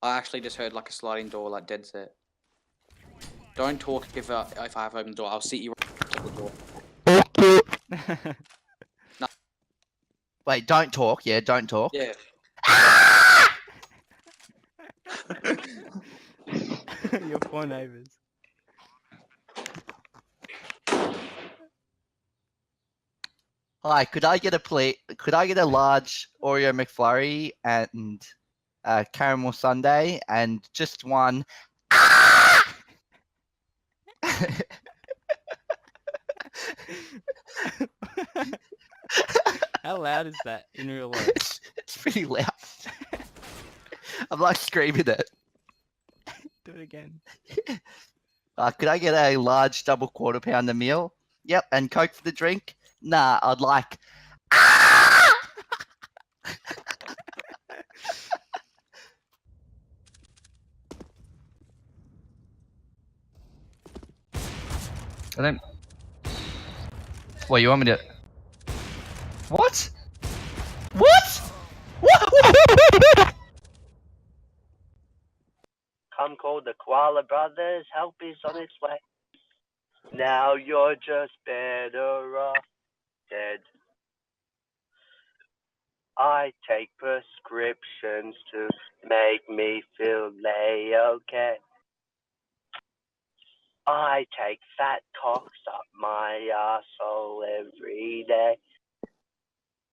I actually just heard like a sliding door, like dead set. Don't talk if I have opened the door. I'll see you at the door. No. Wait, don't talk. Yeah, don't talk. Yeah. Your poor neighbours. Hi, could I get a plate? Could I get a large Oreo McFlurry and caramel sundae and just one? How loud is that in real life? It's pretty loud. I'm like screaming it. Do it again. Could I get a large double quarter pounder meal? Yep, and Coke for the drink? Nah, I'd like. I don't. What, you want me to. What? What? What? Come call the Koala Brothers, help is on its way. Now you're just better off dead. I take prescriptions to make me feel okay. I take fat cocks up my arsehole every day.